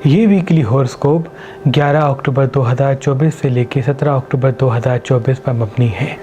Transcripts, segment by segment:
یہ ویکلی ہورسکوپ 11 اکتوبر 2024 سے لے کے 17 اکتوبر 2024 پر مبنی ہے۔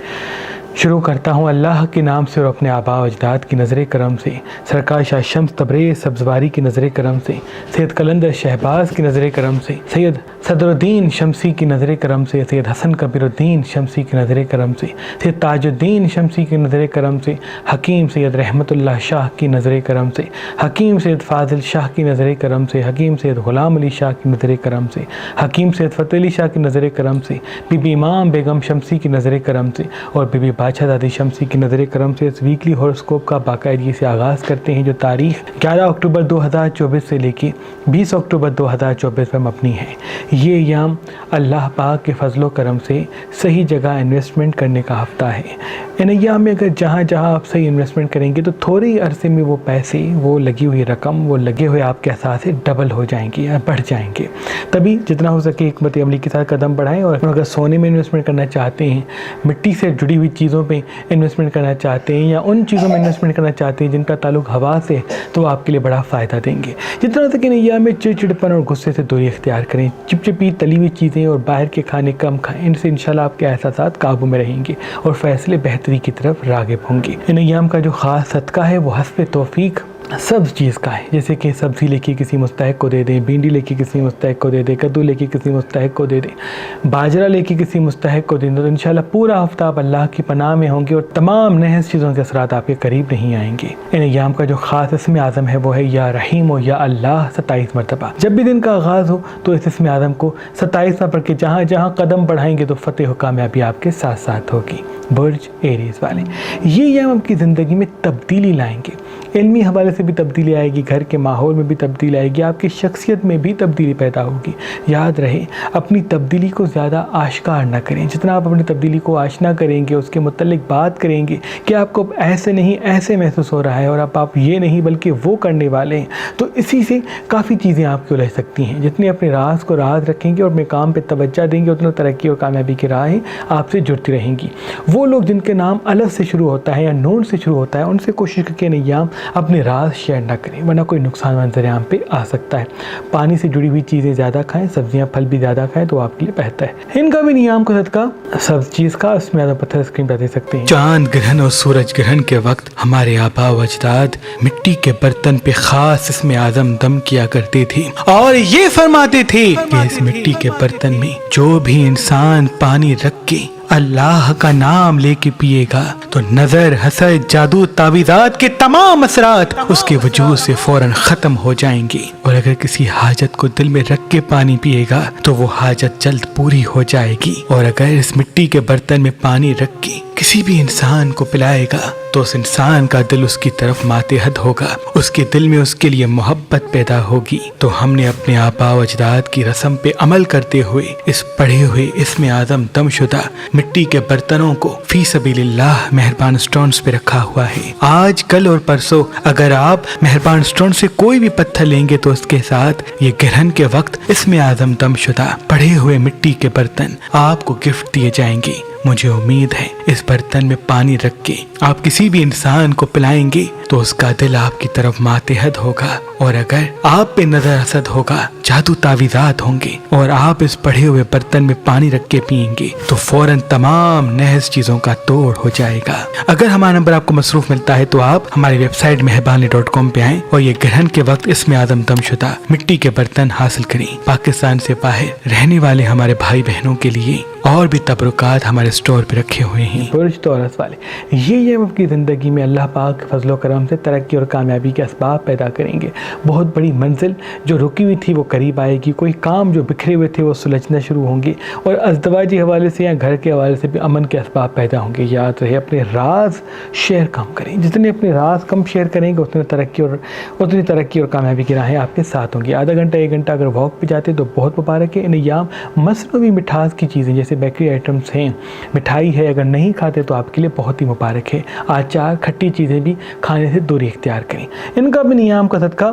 شروع کرتا ہوں اللہ کے نام سے اور اپنے آباء و اجداد کی نظر کرم سے، سرکار شاہ شمس تبریز سبزواری کی نظر کرم سے، سید قلندر شہباز کی نظر کرم سے، سید صدر الدین شمسی کی نظر کرم سے، سید حسن کبیر الدین شمسی کی نظر کرم سے، سید تاج الدین شمسی کی نظر کرم سے، حکیم سید رحمت اللہ شاہ کی نظر کرم سے، حکیم سید فاضل شاہ کی نظر کرم سے، حکیم سید غلام علی شاہ کی نظر کرم سے، حکیم سید فتح علی شاہ کی نظر کرم سے، بی بی امام بیگم شمسی کی نظر کرم سے اور بی بی بادشاہ زادی شمسی کی نظر کرم سے اس ویکلی ہورسکوپ کا باقاعدگی سے آغاز کرتے ہیں، جو تاریخ 11 اکتوبر 2024 سے لے کے 20 اکتوبر 2024 پر مبنی ہے۔ یہ ایام اللہ پاک کے فضل و کرم سے صحیح جگہ انویسٹمنٹ کرنے کا ہفتہ ہے۔ ان ایام میں اگر جہاں جہاں آپ صحیح انویسٹمنٹ کریں گے تو تھوڑے ہی عرصے میں وہ پیسے، وہ لگی ہوئی رقم، وہ لگے ہوئے آپ کے اثاثے ڈبل ہو جائیں گے یا بڑھ جائیں گے۔ تبھی جتنا ہو سکے حکمت عملی کے ساتھ قدم بڑھائیں، اور اگر سونے میں انویسٹمنٹ کرنا چاہتے ہیں، مٹی سے جڑی ہوئی چیزوں پہ انویسٹمنٹ کرنا چاہتے ہیں، یا ان چیزوں میں انویسٹمنٹ کرنا چاہتے ہیں جن کا تعلق ہوا سے، تو آپ کے لیے بڑا فائدہ دیں گے۔ جتنا ہو سکے ان ایام میں چڑچڑپن اور غصے سے دوری اختیار کریں، چپچپی تلی ہوئی چیزیں اور باہر کے کھانے کم کھائیں، ان سے انشاءاللہ آپ کے احساسات قابو میں رہیں گے اور فیصلے بہتری کی طرف راغب ہوں گے۔ ان ایام کا جو خاص صدقہ ہے وہ حسب توفیق سبز چیز کا ہے، جیسے کہ سبزی لے کے کسی مستحق کو دے دیں، بھنڈی لے کے کسی مستحق کو دے دیں، کدو لے کے کسی مستحق کو دے دیں، باجرہ لے کے کسی مستحق کو دے دیں، تو انشاءاللہ پورا ہفتہ آپ اللہ کی پناہ میں ہوں گے اور تمام نحس چیزوں کے اثرات آپ کے قریب نہیں آئیں گے۔ ان ایام کا جو خاص اسم اعظم ہے وہ ہے یا رحیم و یا اللہ 27 مرتبہ۔ جب بھی دن کا آغاز ہو تو اس اسم اعظم کو 27 میں پڑھ کے جہاں جہاں قدم بڑھائیں گے تو فتح و کامیابی آپ کے ساتھ ساتھ ہوگی۔ برج ایریز والے، یہ ایام آپ کی زندگی میں تبدیلی لائیں گے، علمی حوالے سے بھی تبدیلی آئے گی، گھر کے ماحول میں بھی تبدیلی آئے گی، آپ کی شخصیت میں بھی تبدیلی پیدا ہوگی۔ یاد رہے اپنی تبدیلی کو زیادہ آشکار نہ کریں، جتنا آپ اپنی تبدیلی کو آشنا کریں گے، اس کے متعلق بات کریں گے کہ آپ کو ایسے نہیں ایسے محسوس ہو رہا ہے اور اب آپ یہ نہیں بلکہ وہ کرنے والے ہیں، تو اسی سے کافی چیزیں آپ کی الجھ سکتی ہیں۔ جتنے اپنے راز کو راز رکھیں گے اور اپنے کام پہ توجہ دیں گے، اتنا ترقی اور کامیابی کی راہیں آپ سے جڑتی رہیں گی۔ وہ لوگ جن کے نام الف سے شروع ہوتا ہے یا نون سے شروع ہوتا ہے، ان سے کوشش کریں کہ ایام اپنے راز شیئر نہ کریں، ورنہ کوئی نقصان منظر عام پہ آ سکتا ہے۔ پانی سے جڑی ہوئی چیزیں زیادہ کھائیں، سبزیاں پھل بھی زیادہ کھائیں تو آپ کے لیے بہتر ہے۔ ان کا بھی نیام کا صدقہ سبز چیز کا، اس میں زیادہ پتھر اسکرین پہ دے سکتے ہیں۔ چاند گرہن اور سورج گرہن کے وقت ہمارے آباء و اجداد مٹی کے برتن پہ خاص اسم اعظم دم کیا کرتے تھے اور یہ فرماتے تھے کہ اس مٹی کے برتن میں جو بھی انسان پانی رکھ کے اللہ کا نام لے کے پیے گا تو نظر، حسد، جادو، تعویذات کے تمام اثرات اس کے وجود سے فوراً ختم ہو جائیں گے، اور اگر کسی حاجت کو دل میں رکھ کے پانی پیے گا تو وہ حاجت جلد پوری ہو جائے گی، اور اگر اس مٹی کے برتن میں پانی رکھ کے کسی بھی انسان کو پلائے گا تو اس انسان کا دل اس کی طرف ماتحت ہوگا، اس کے دل میں اس کے لیے محبت پیدا ہوگی۔ تو ہم نے اپنے آباء و اجداد کی رسم پہ عمل کرتے ہوئے اس پڑھے ہوئے اسم اعظم دم شدہ مٹی کے برتنوں کو فی سبیل اللہ مہربان سٹونز پہ رکھا ہوا ہے۔ آج، کل اور پرسوں اگر آپ مہربان سٹون سے کوئی بھی پتھر لیں گے تو اس کے ساتھ یہ گرہن کے وقت اسم اعظم دم شدہ پڑھے ہوئے مٹی کے برتن آپ کو گفٹ دیے جائیں گے۔ مجھے امید ہے اس برتن میں پانی رکھ کے آپ کسی بھی انسان کو پلائیں گے تو اس کا دل آپ کی طرف ماتحت ہوگا، اور اگر آپ پہ نظر حسد ہوگا، جادو تعویذات ہوں گے اور آپ اس پڑھے ہوئے برتن میں پانی رکھ کے پئیں گے تو فوراً تمام نحس چیزوں کا توڑ ہو جائے گا۔ اگر ہمارا نمبر آپ کو مصروف ملتا ہے تو آپ ہماری ویب سائٹ مہربانی.com پہ آئیں اور یہ گرہن کے وقت اسم اعظم دم شدہ مٹی کے برتن حاصل کریں۔ پاکستان سے باہر رہنے والے ہمارے بھائی بہنوں کے لیے اور بھی تبرکات ہمارے اسٹور پہ رکھے ہوئے ہیں۔ برج توراس والے، یہ آپ کی زندگی میں اللہ پاک کے فضل و کرم سے ترقی اور کامیابی کے اسباب پیدا کریں گے۔ بہت بڑی منزل جو رکی ہوئی تھی وہ قریب آئے گی، کوئی کام جو بکھرے ہوئے تھے وہ سلجھنا شروع ہوں گے، اور ازدواجی حوالے سے یا گھر کے حوالے سے بھی امن کے اسباب پیدا ہوں گے۔ یاد رہے اپنے راز شیئر کم کریں، جتنے اپنے راز کم شیئر کریں گے اتنی ترقی اور کامیابی کی راہیں آپ کے ساتھ ہوں گی۔ آدھا گھنٹہ 1 گھنٹہ اگر واک پہ جاتے تو بہت مبارک ہے۔ ان ایام مصنوعی مٹھاس کی چیزیں جیسے بیکری آئٹمس ہیں، مٹھائی ہے، اگر نہیں کھاتے تو آپ کے لیے بہت ہی مبارک ہے۔ آچار، کھٹی چیزیں بھی کھانے سے دوری اختیار کریں۔ ان کا بھی نیام کا صدقہ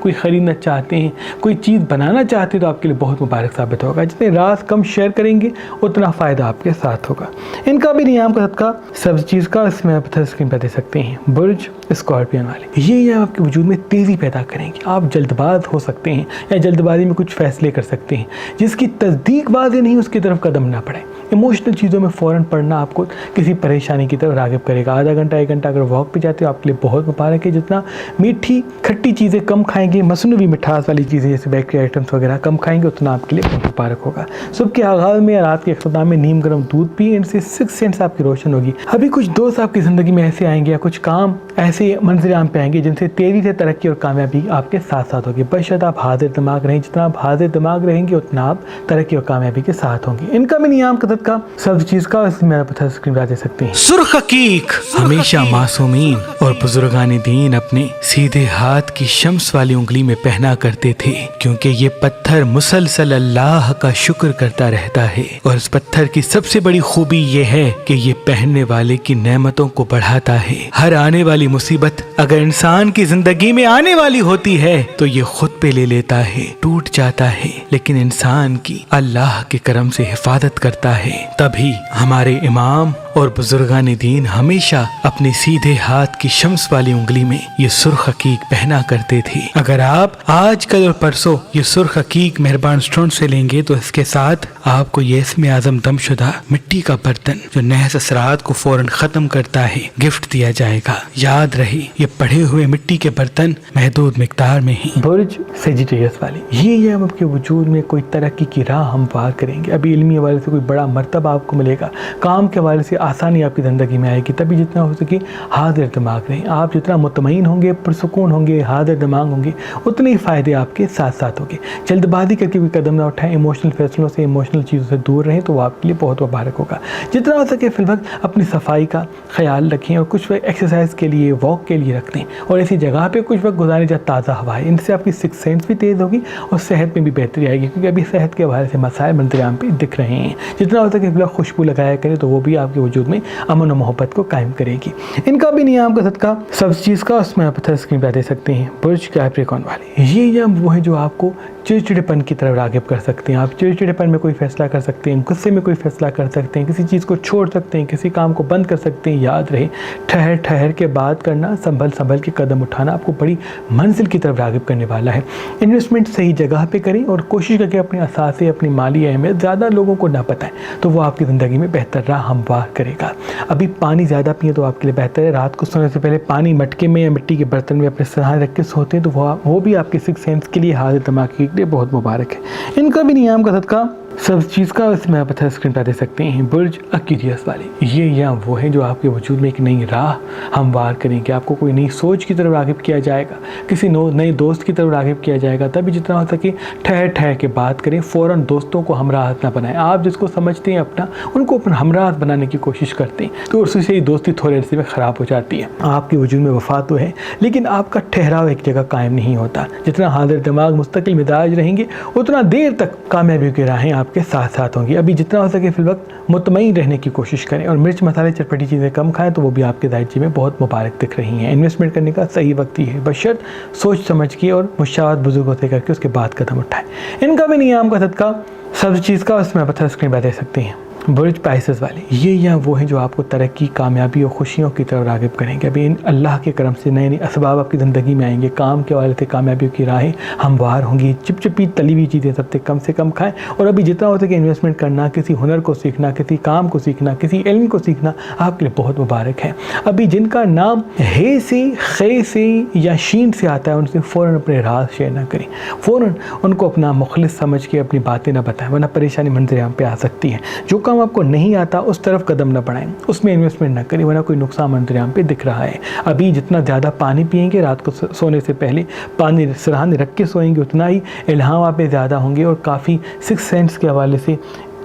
کوئی خریدنا چاہتے ہیں, کوئی چیز بنانا چاہتے ہیں تو آپ کے لیے بہت مبارک ثابت ہوگا. جتنے راز کم شیئر کریں گے اتنا فائدہ آپ کے ساتھ ہوگا. ان کا بھی نیام کا صدقہ سبز چیز کا اس میں آپ اسکرین پہ دیکھ سکتے ہیں. برج اسکارپین والے, یہ آپ کے وجود میں تیزی پیدا کریں گے. آپ جلد باز ہو سکتے ہیں یا جلد بازی میں کچھ فیصلے کر سکتے ہیں جس کی تصدیق واضح نہیں اس کی طرف قدم نہ پڑے. ایموشنل چیزوں میں فوراً پڑھنا آپ کو کسی پریشانی کی طرف راغب کرے گا. آدھا گھنٹہ 1 گھنٹہ اگر واک پہ جاتے ہو آپ کے لیے بہت مبارک ہے. جتنا میٹھی کھٹی چیزیں کم کھائیں گے, مصنوعی مٹھاس والی چیزیں جیسے بیکری آئٹمس وغیرہ کم کھائیں گے, اتنا آپ کے لیے بہت مبارک ہوگا. صبح کے آغاز میں یا رات کے اختتام میں نیم گرم دودھ پیئیں, ان سے 6 سینس آپ کی روشن ہوگی. ابھی کچھ دوست آپ کی زندگی میں ایسے آئیں گے یا کچھ کام ایسے منظر عام پہ آئیں گے جن سے تیزی سے ترقی اور کامیابی آپ کے ساتھ ساتھ ہوگی. بشرط آپ حاضر دماغ رہیں. جتنا آپ حاضر دماغ رہیں گے اتنا آپ ترقی اور کامیابی کے ساتھ ہوں گے. ان کا بھی نیام کا صدقہ سبز چیز کا اس میں آپ اسکرین پہ دے سکتے ہیں. سرخ عقیق ہمیشہ معصومین اور بزرگان دین اپنے سیدھے ہاتھ کی شمس والی انگلی میں پہنا کرتے تھے, کیونکہ یہ پتھر مسلسل اللہ کا شکر کرتا رہتا ہے. اور اس پتھر کی سب سے بڑی خوبی یہ ہے کہ یہ پہننے والے کی نعمتوں کو بڑھاتا ہے. ہر آنے والی مصیبت اگر انسان کی زندگی میں آنے والی ہوتی ہے تو یہ خود پہ لے لیتا ہے, ٹوٹ جاتا ہے, لیکن انسان کی اللہ کے کرم سے حفاظت کرتا ہے. تبھی ہمارے امام اور بزرگان دین ہمیشہ اپنے سیدھے ہاتھ کی شمس والی انگلی میں یہ سرخ عقیق پہنا کرتے تھے. اگر آپ آج کل اور پرسوں یہ سرخ عقیق مہربان اسٹون سے لیں گے تو اس کے ساتھ آپ کو یہ اسم اعظم دم شدہ مٹی کا برتن جو نحس اثرات کو فوراً ختم کرتا ہے گفٹ دیا جائے گا. یاد رہے یہ پڑھے ہوئے مٹی کے برتن محدود مقدار میں ہی. برج سیجیٹیس والی, یہ آپ کے وجود میں کوئی ترقی کی راہ ہموار کریں گے. ابھی علمی حوالے سے کوئی بڑا مرتبہ آپ کو ملے گا, کام کے حوالے سے آسانی آپ کی زندگی میں آئے گی. تبھی جتنا ہو سکے حاضر دماغ رہیں. آپ جتنا مطمئن ہوں گے, پرسکون ہوں گے, حاضر دماغ ہوں گے, اتنے ہی فائدے آپ کے ساتھ ساتھ ہوں گے. جلد بازی کر کے کوئی قدم نہ اٹھائیں. ایموشنل فیصلوں سے, ایموشنل چیزوں سے دور رہیں تو وہ آپ کے لیے بہت مبارک ہوگا. جتنا ہو سکے فی الوقت اپنی صفائی کا خیال رکھیں اور کچھ وقت ایکسرسائز کے لیے, واک کے لیے رکھ دیں اور ایسی جگہ پہ کچھ وقت گزاریں جہاں تازہ ہوا ہے. ان سے آپ کی 6 سینس بھی تیز ہوگی اور صحت میں بھی بہتری آئے گی, کیونکہ ابھی صحت کے حوالے سے مسائل منظر عام پہ دکھ رہے ہیں. جتنا ہو سکے فی الوقت خوشبو لگایا کریں تو وہ بھی آپ کے وجود میں امن و محبت کو قائم کرے گی. ان کا بھی نیام کا صدقہ سبز چیز کا اس میں آپ اسکرین پہ دے سکتے ہیں. برج کیپریکارن والے, یہ نیام وہ ہیں جو آپ کو چڑچڑپن کی طرف راغب کر سکتے ہیں. آپ چڑچڑپن میں کوئی فیصلہ کر سکتے ہیں, غصے میں کوئی فیصلہ کر سکتے ہیں, کسی چیز کو چھوڑ سکتے ہیں, کسی کام کو بند کر سکتے ہیں. یاد رہے ٹھہر ٹھہر کے بات کرنا, سنبھل کے قدم اٹھانا آپ کو بڑی منزل کی طرف راغب کرنے والا ہے. انویسٹمنٹ صحیح جگہ پہ کریں اور کوشش کریں کہ اپنے اثاثے, اپنی مالی اہمیت زیادہ لوگوں کو نہ بتائیں تو وہ آپ کی زندگی میں بہتر راہ ہموار کرے گا. ابھی پانی زیادہ پئیں تو آپ کے لیے بہتر ہے. رات کو سونے سے پہلے پانی مٹکے میں یا مٹی کے برتن میں اپنے سرحانے رکھ کے سوتے ہیں تو وہ بھی آپ کے 6 سینس کے لیے, حاضر دماغ کے لیے بہت مبارک ہے. ان کا بھی نیام کا صدقہ سبز چیز کا اس میں آپ اسکرین پہ دے سکتے ہیں. برج ایکویریس والے, یہ وہ ہیں جو آپ کے وجود میں ایک نئی راہ ہموار کریں گے. آپ کو کوئی نئی سوچ کی طرف راغب کیا جائے گا, کسی نئے دوست کی طرف راغب کیا جائے گا. تبھی جتنا ہو سکے ٹھہر ٹھہر کے بات کریں, فوراً دوستوں کو ہمراہ نہ بنائیں. آپ جس کو سمجھتے ہیں اپنا, ان کو اپنا ہمراہ بنانے کی کوشش کرتے ہیں تو اسی سے ہی دوستی تھوڑے عرصے میں خراب ہو جاتی ہے. آپ کے وجود میں وفا تو ہے لیکن آپ کا ٹھہراؤ ایک جگہ قائم نہیں ہوتا. جتنا حاضر دماغ مستقل مزاج رہیں گے اتنا دیر تک کامیابی کی راہیں آپ کے ساتھ ساتھ ہوں گی. ابھی جتنا ہو سکے فی الوقت مطمئن رہنے کی کوشش کریں اور مرچ مسالے چٹپٹی چیزیں کم کھائیں تو وہ بھی آپ کے دائرے میں بہت مبارک دکھ رہی ہیں. انویسٹمنٹ کرنے کا صحیح وقت ہی ہے, بشرط سوچ سمجھ کے اور مشاورت بزرگوں سے کر کے اس کے بعد قدم اٹھائیں. ان کا بھی نیام کا صدقہ سبز چیز کا اس میں پتھر اسکرین پہ دے سکتے ہیں. برج پائسز والے, یہ وہ ہیں جو آپ کو ترقی, کامیابی اور خوشیوں کی طرف راغب کریں گے. ابھی اللہ کے کرم سے نئے اسباب آپ کی زندگی میں آئیں گے. کام کے حوالے سے کامیابیوں کی راہیں ہموار ہوں گی. چپچپی تلی ہوئی چیزیں سب سے کم کھائیں اور ابھی جتنا ہو سکے انویسٹمنٹ کرنا, کسی ہنر کو سیکھنا, کسی کام کو سیکھنا, کسی علم کو سیکھنا آپ کے لیے بہت مبارک ہے. ابھی جن کا نام ہے سے, خے سے یا شین سے آتا ہے ان سے فوراً اپنے راز شیئر نہ کریں. فوراً ان کو اپنا مخلص سمجھ کے اپنی باتیں نہ بتائیں ورنہ پریشانی منظر عام پہ آ سکتی ہے. جو کام آپ کو نہیں آتا اس طرف قدم نہ بڑھائیں, اس میں انویسٹمنٹ نہ کریں ورنہ کوئی نقصان منظر عام پہ دکھ رہا ہے. ابھی جتنا زیادہ پانی پئیں گے, رات کو سونے سے پہلے پانی سرحانے رکھ کے سوئیں گے, اتنا ہی الہام آپ پہ زیادہ ہوں گے اور کافی 6 سینس کے حوالے سے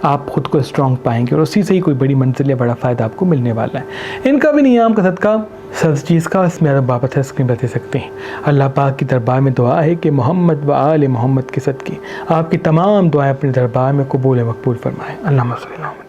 آپ خود کو اسٹرانگ پائیں گے اور اسی سے ہی کوئی بڑی منزل یا بڑا فائدہ آپ کو ملنے والا ہے. ان کا بھی نیام کا صدقہ سبز چیز کا اس میں بابت ہے اسکرین پہ دے سکتے ہیں. اللہ پاک کی دربار میں دعا ہے کہ محمد و آل محمد کے صدقے آپ کی تمام دعائیں اپنے دربار میں قبول مقبول فرمائیں. اللہم صلی اللہ علیہ وسلم.